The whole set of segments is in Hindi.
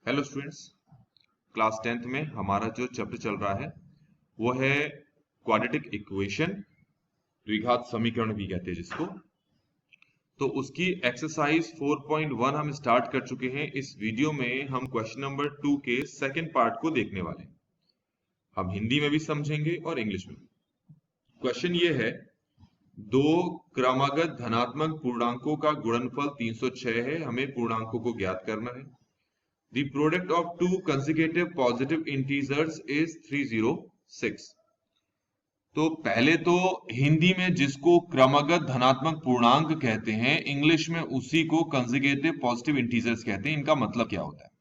हेलो स्टूडेंट्स, क्लास 10th में हमारा जो चैप्टर चल रहा है वो है क्वाड्रेटिक इक्वेशन, द्विघात समीकरण भी कहते हैं जिसको। तो उसकी एक्सरसाइज 4.1 हम स्टार्ट कर चुके हैं। इस वीडियो में हम क्वेश्चन नंबर 2 के सेकंड पार्ट को देखने वाले हैं। हम हिंदी में भी समझेंगे और इंग्लिश में भी। क्वेश्चन ये है, दो क्रमागत धनात्मक पूर्णांकों का गुणनफल 306 है। हमें पूर्णांकों को ज्ञात करना है। The product of two consecutive positive integers is 306. तो पहले तो हिंदी में जिसको क्रमागत धनात्मक पूर्णांक कहते हैं, इंग्लिश में उसी को कंसेक्यूटिव पॉजिटिव इंटीजर्स कहते हैं। इनका मतलब क्या होता है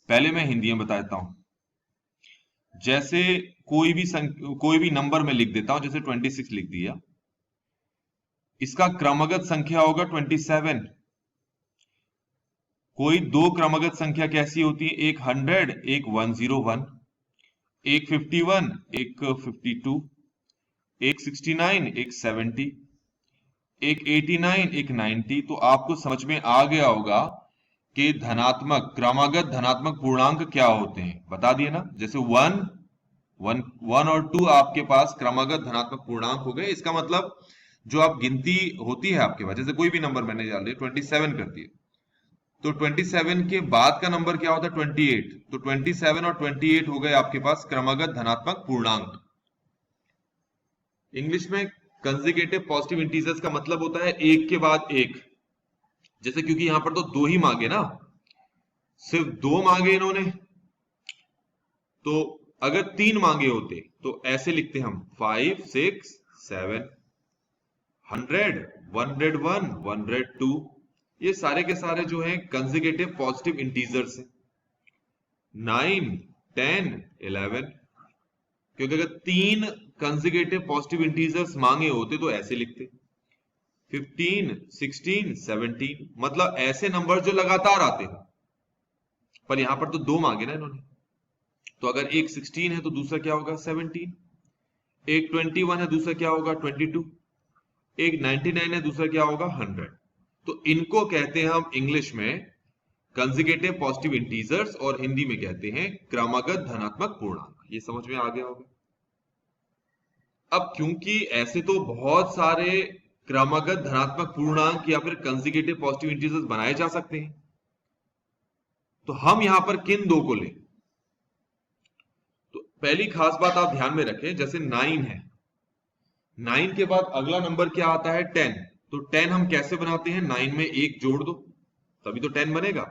पहले मैं हिंदी में बताता हूं। जैसे कोई भी नंबर में लिख देता हूं, जैसे 26 लिख दिया, इसका क्रमागत संख्या होगा 27। कोई दो क्रमागत संख्या कैसी होती है? एक 100, एक 101, एक 51, एक 52, एक 69, एक 70, एक 89, एक 90। तो आपको समझ में आ गया होगा कि धनात्मक क्रमागत धनात्मक पूर्णांक क्या होते हैं। बता दिए ना, जैसे 1 और 2 आपके पास क्रमागत धनात्मक पूर्णांक हो गए। इसका मतलब जो आप गिनती होती है आपके पास, जैसे कोई भी नंबर मैंने डाल दिया 27 कर दिया, तो 27 के बाद का नंबर क्या होता है? 28। तो 27 और 28 हो गए आपके पास क्रमागत धनात्मक पूर्णांक। इंग्लिश में कंसेक्यूटिव पॉजिटिव इंटीजर्स का मतलब होता है एक के बाद एक। जैसे क्योंकि यहां पर तो दो ही मांगे ना, सिर्फ दो मांगे इन्होंने, तो अगर तीन मांगे होते तो ऐसे लिखते हम 5, 6, 7, 100, 101, 102। ये सारे के सारे जो हैं कंसेक्यूटिव पॉजिटिव इंटीजर्स हैं। 9, 10, 11, क्योंकि अगर तीन कंसेक्यूटिव पॉजिटिव इंटीजर्स मांगे होते तो ऐसे लिखते 15, 16, 17। मतलब ऐसे नंबर जो लगातार आते हैं, पर यहां पर तो दो मांगे ना इन्होंने। तो अगर एक 16 है तो दूसरा क्या होगा? 17। एक 21 है, दूसरा क्या होगा? 22। एक 99 है, दूसरा क्या होगा? 100। तो इनको कहते हैं हम इंग्लिश में कंसेक्यूटिव पॉजिटिव इंटीजर्स और हिंदी में कहते हैं क्रमागत धनात्मक पूर्णांक। ये समझ में आ गया होगा। अब क्योंकि ऐसे तो बहुत सारे क्रमागत धनात्मक पूर्णांक या फिर कंसेक्यूटिव पॉजिटिव इंटीजर्स बनाए जा सकते हैं, तो हम यहां पर किन दो को लें? तो पहली खास बात आप ध्यान में रखें, जैसे 9 है, 9 के बाद अगला नंबर क्या आता है? 10। तो 10 हम कैसे बनाते हैं? 9 में एक जोड़ दो तभी तो 10 बनेगा।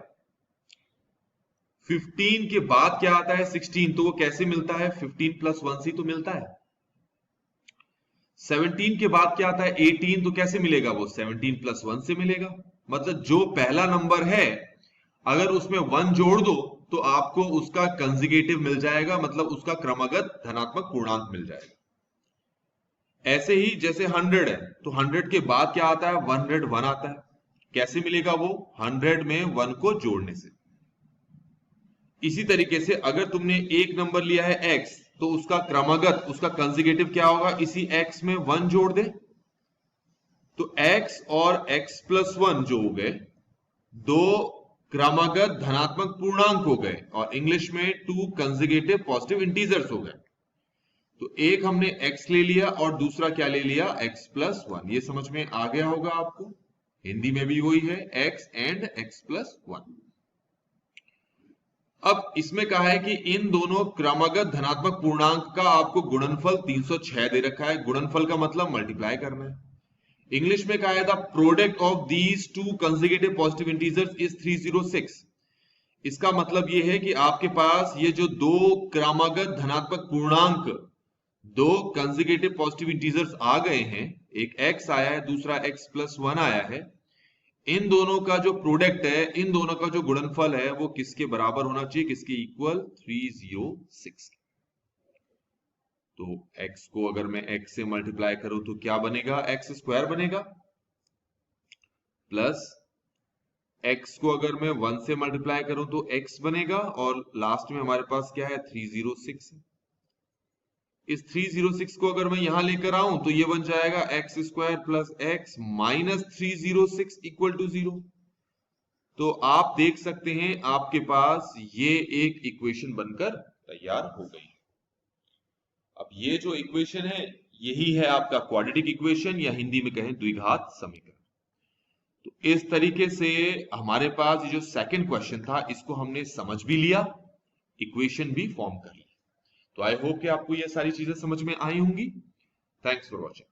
15 के बाद क्या आता है? 16। तो वो कैसे मिलता है? 15 प्लस 1 से तो मिलता है। 17 के बाद क्या आता है? 18। तो कैसे मिलेगा? वो 17 प्लस 1 से मिलेगा। मतलब जो पहला नंबर है, अगर उसमें 1 जोड़ दो तो आपको उसका कंसेक्यूटिव मिल जाएगा, मतलब उसका क्रमागत धनात्मक पूर्णांक मिल जाएगा। ऐसे ही जैसे 100 है, तो 100 के बाद क्या आता है? 101 आता है। कैसे मिलेगा वो? 100 में 1 को जोड़ने से। इसी तरीके से अगर तुमने एक नंबर लिया है x, तो उसका क्रमागत, उसका कंसेक्यूटिव क्या होगा? इसी x में 1 जोड़ दे, तो x और x प्लस 1 जो हो गए, दो क्रमागत धनात्मक पूर्णांक हो गए, और इंग्लिश में टू कंसेक्यूटिव पॉजिटिव इंटीजर्स हो गए। तो एक हमने x ले लिया और दूसरा क्या ले लिया? x plus 1। ये समझ में आ गया होगा आपको। हिंदी में भी वही है, x एंड x प्लस 1। अब इसमें कहा है कि इन दोनों क्रमागत धनात्मक पूर्णांक का आपको गुणनफल 306 दे रखा है। गुणनफल का मतलब मल्टीप्लाई करना है। इंग्लिश में कहा है the product of these two consecutive positive integers is 306। इसका मतलब यह है कि आपके पास ये जो दो क्रमागत धनात्मक पूर्णांक, दो कंसेक्यूटिव पॉजिटिव इंटीजर्स आ गए हैं, एक x आया है, दूसरा x प्लस 1 आया है, इन दोनों का जो प्रोडक्ट है, इन दोनों का जो गुणनफल है, वो किसके बराबर होना चाहिए? किसके इक्वल? 306। तो x को अगर मैं x से मल्टीप्लाई करूं तो क्या बनेगा? x स्क्वायर बनेगा, प्लस x को अगर मैं 1 से मल्टीप्लाई करूं तो x बनेगा, और लास्ट में हमारे पास क्या है? 306 है। इस 306 को अगर मैं यहां लेकर आऊं तो ये बन जाएगा x square plus x minus 306 equal to 0। तो आप देख सकते हैं आपके पास ये एक इक्वेशन बनकर तैयार हो गई। अब ये जो इक्वेशन है यही है आपका क्वाड्रेटिक इक्वेशन, या हिंदी में कहें द्विघात समीकरण। तो इस तरीके से हमारे पास जो सेकंड क्वेश्चन था इसको हमने समझ भी लिया, इक्वेशन भी फॉर्म कर ली। तो आई होप कि आपको ये सारी चीजें समझ में आई होंगी। Thanks for watching.